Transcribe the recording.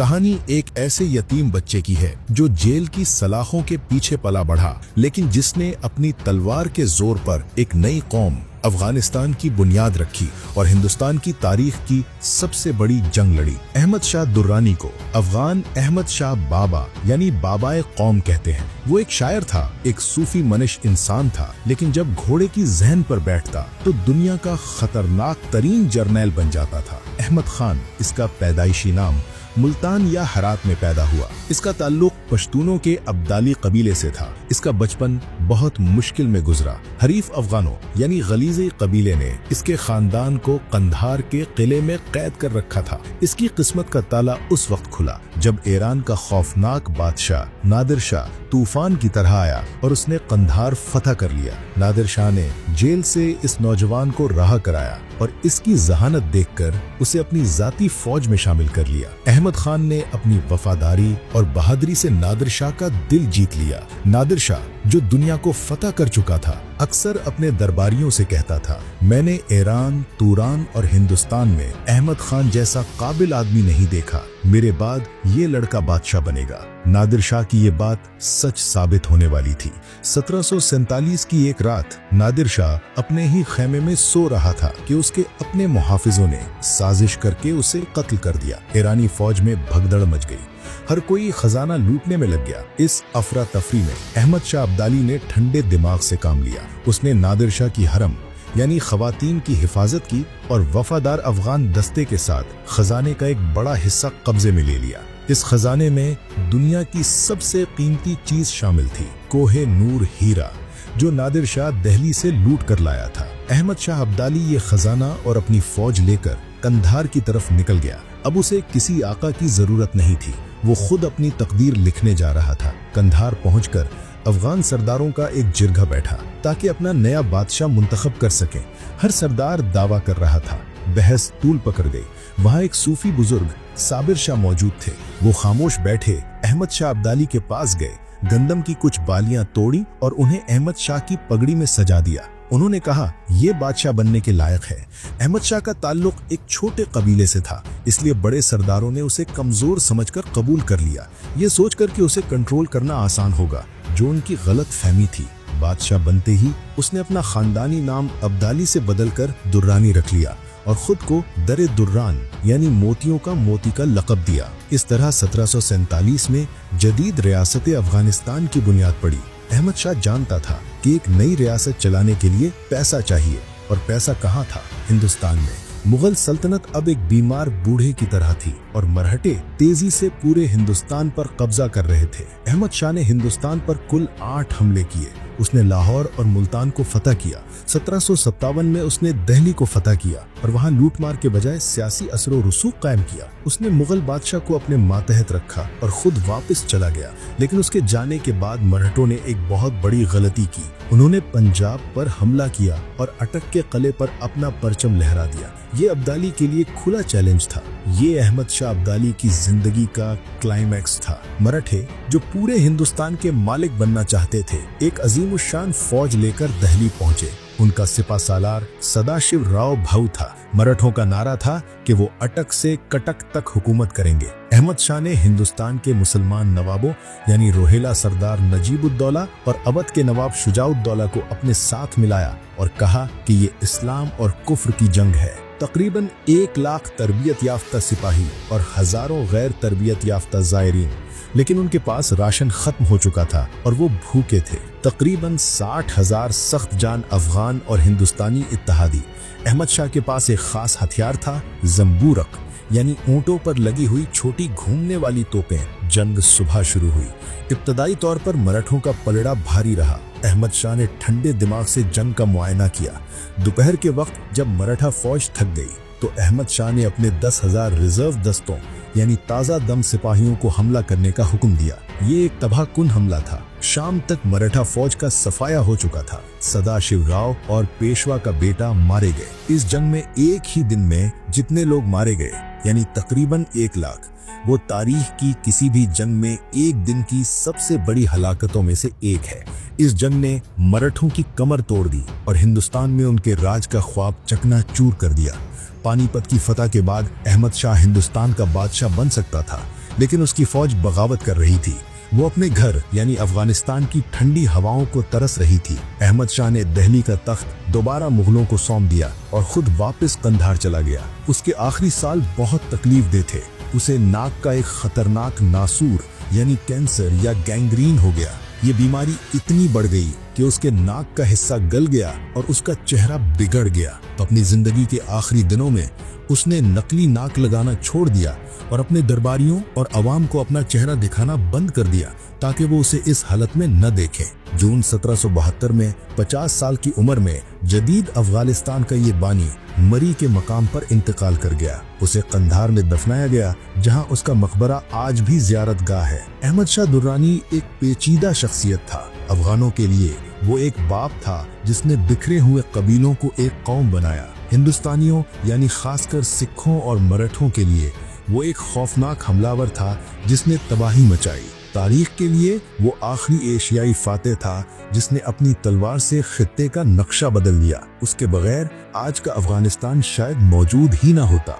कहानी एक ऐसे यतीम बच्चे की है जो जेल की सलाखों के पीछे पला बढ़ा, लेकिन जिसने अपनी तलवार के जोर पर एक नई कौम अफगानिस्तान की बुनियाद रखी और हिंदुस्तान की तारीख की सबसे बड़ी जंग लड़ी। अहमद शाह दुर्रानी को अफगान अहमद शाह बाबा यानी बाबाए कौम कहते हैं। वो एक शायर था, एक सूफी मनिश इंसान था, लेकिन जब घोड़े की जहन पर बैठता तो दुनिया का खतरनाक तरीन जर्नैल बन जाता था। अहमद खान इसका पैदाइशी नाम मुल्तान या हरात में पैदा हुआ। इसका ताल्लुक पश्तूनों के अब्दाली कबीले से था। इसका बचपन बहुत मुश्किल में गुजरा। हरीफ अफगानों यानी गलीजी कबीले ने इसके खानदान को कंधार के किले में कैद कर रखा था। इसकी किस्मत का ताला उस वक्त खुला जब ईरान का खौफनाक बादशाह नादिर शाह तूफान की तरह आया और उसने कंधार फतह कर लिया। नादिर शाह ने जेल से इस नौजवान को रहा कराया और इसकी जहानत देखकर उसे अपनी जाती फौज में शामिल कर लिया। अहमद खान ने अपनी वफादारी और बहादुरी से नादिर शाह का दिल जीत लिया। नादिर शाह जो दुनिया को फतह कर चुका था, अक्सर अपने दरबारियों से कहता था, मैंने ईरान, तुरान और हिंदुस्तान में अहमद खान जैसा काबिल आदमी नहीं देखा। मेरे बाद ये लड़का बादशाह बनेगा। नादिर शाह की ये बात सच साबित होने वाली थी। 1747 की एक रात नादिर शाह अपने ही खेमे में सो रहा था कि उसके अपने मुहाफिजों ने साजिश करके उसे कत्ल कर दिया। ईरानी फौज में भगदड़ मच गई। हर कोई खजाना लूटने में लग गया। इस अफरा तफरी में अहमद शाह अब्दाली ने ठंडे दिमाग से काम लिया। उसने नादिर शाह की हरम यानी खवातीन की हिफाजत की और वफादार अफगान दस्ते के साथ खजाने का एक बड़ा हिस्सा कब्जे में ले लिया। इस खजाने में दुनिया की सबसे कीमती चीज शामिल थी, कोहे नूर हीरा, जो नादिर शाह दिल्ली से लूट कर लाया था। अहमद शाह अब्दाली ये खजाना और अपनी फौज लेकर कंधार की तरफ निकल गया। अब उसे किसी आका की जरूरत नहीं थी। वो खुद अपनी तकदीर लिखने जा रहा था। कंधार पहुंचकर अफगान सरदारों का एक जिरगा बैठा ताकि अपना नया बादशाह मुंतखब कर सके। हर सरदार दावा कर रहा था। बहस तूल पकड़ गई। वहां एक सूफी बुजुर्ग साबिर शाह मौजूद थे। वो खामोश बैठे अहमद शाह अब्दाली के पास गए, गंदम की कुछ बालियां तोड़ी और उन्हें अहमद शाह की पगड़ी में सजा दिया। उन्होंने कहा, ये बादशाह बनने के लायक है। अहमद शाह का ताल्लुक एक छोटे कबीले से था, इसलिए बड़े सरदारों ने उसे कमजोर समझकर कबूल कर लिया, ये सोचकर कि उसे कंट्रोल करना आसान होगा, जो उनकी गलत फहमी थी। बादशाह बनते ही उसने अपना खानदानी नाम अब्दाली से बदलकर दुर्रानी रख लिया और खुद को दरे दुर्रान यानी मोतियों का मोती का लक़ब दिया। इस तरह 1747 में जदीद रियासत अफगानिस्तान की बुनियाद पड़ी। अहमद शाह जानता था कि एक नई रियासत चलाने के लिए पैसा चाहिए, और पैसा कहाँ था? हिंदुस्तान में। मुगल सल्तनत अब एक बीमार बूढ़े की तरह थी और मरहटे तेजी से पूरे हिंदुस्तान पर कब्जा कर रहे थे। अहमद शाह ने हिंदुस्तान पर कुल 8 हमले किए। उसने लाहौर और मुल्तान को फतह किया। 1757 में उसने दिल्ली को फतह किया और वहां लूटमार के बजाय सियासी असर रसूख कायम किया। उसने मुगल बादशाह को अपने मातहत रखा और खुद वापस चला गया। लेकिन उसके जाने के बाद मराठों ने एक बहुत बड़ी गलती की। उन्होंने पंजाब पर हमला किया और अटक के किले पर अपना परचम लहरा दिया। ये अब्दाली के लिए खुला चैलेंज था। ये अहमद शाह अब्दाली की जिंदगी का क्लाइमैक्स था। मराठे जो पूरे हिंदुस्तान के मालिक बनना चाहते थे, एक अजीमुशान फौज लेकर दिल्ली पहुंचे। उनका सिपा सालार सदाशिव राव भाऊ था। मराठों का नारा था कि वो अटक से कटक तक हुकूमत करेंगे। अहमद शाह ने हिंदुस्तान के मुसलमान नवाबों यानी रोहेला सरदार नजीबुद्दौला और अवध के नवाब शुजाउद्दौला को अपने साथ मिलाया और कहा कि ये इस्लाम और कुफ्र की जंग है। तकरीबन 1 लाख तरबियत याफ्ता सिपाही और हजारों गैर तरबियत याफ्ता ज़ायरीन, लेकिन उनके पास राशन खत्म हो चुका था और वो भूखे थे। तकरीबन 60,000 सख्त जान अफगान और हिंदुस्तानी इत्तेहादी। अहमद शाह के पास एक खास हथियार था, जंबूरक यानी ऊंटों पर लगी हुई छोटी घूमने वाली तोपें। जंग सुबह शुरू हुई। इब्तदाई तौर पर मराठों का पलड़ा भारी रहा। अहमद शाह ने ठंडे दिमाग से जंग का मुआयना किया। दोपहर के वक्त जब मराठा फौज थक गई तो अहमद शाह ने अपने 10,000 रिजर्व दस्तों यानी ताज़ा दम सिपाहियों को हमला करने का हुक्म दिया। ये एक तबाहकुन हमला था। शाम तक मराठा फौज का सफाया हो चुका था। सदाशिव राव और पेशवा का बेटा मारे गए। इस जंग में एक ही दिन में जितने लोग मारे गए यानी तकरीबन 1 लाख, वो तारीख की किसी भी जंग में एक दिन की सबसे बड़ी हलाकतों में से एक है। इस जंग ने मराठों की कमर तोड़ दी और हिंदुस्तान में उनके राज का ख्वाब चकनाचूर कर दिया। पानीपत की फतह के बाद अहमद शाह हिंदुस्तान का बादशाह बन सकता था, लेकिन उसकी फौज बगावत कर रही थी। वो अपने घर यानी अफगानिस्तान की ठंडी हवाओं को तरस रही थी। अहमद शाह ने दिल्ली का तख्त दोबारा मुगलों को सौंप दिया और खुद वापस कंधार चला गया। उसके आखिरी साल बहुत तकलीफ दे थे। उसे नाक का एक खतरनाक नासूर यानी कैंसर या गैंग्रीन हो गया। ये बीमारी इतनी बढ़ गई कि उसके नाक का हिस्सा गल गया और उसका चेहरा बिगड़ गया। अपनी जिंदगी के आखिरी दिनों में उसने नकली नाक लगाना छोड़ दिया और अपने दरबारियों और अवाम को अपना चेहरा दिखाना बंद कर दिया ताकि वो उसे इस हालत में न देखें। जून 1772 में 50 साल की उम्र में जदीद अफगानिस्तान का ये बानी मरी के मकाम पर इंतकाल कर गया। उसे कंधार में दफनाया गया, जहां उसका मकबरा आज भी ज़ियारत गाह है। अहमद शाह दुर्रानी एक पेचीदा शख्सियत था। अफगानों के लिए वो एक बाप था जिसने बिखरे हुए कबीलों को एक कौम बनाया। हिंदुस्तानियों यानी खासकर सिखों और मराठों के लिए वो एक खौफनाक हमलावर था जिसने तबाही मचाई। तारीख के लिए वो आखिरी एशियाई फातेह था जिसने अपनी तलवार से खित्ते का नक्शा बदल दिया। उसके बगैर आज का अफगानिस्तान शायद मौजूद ही ना होता।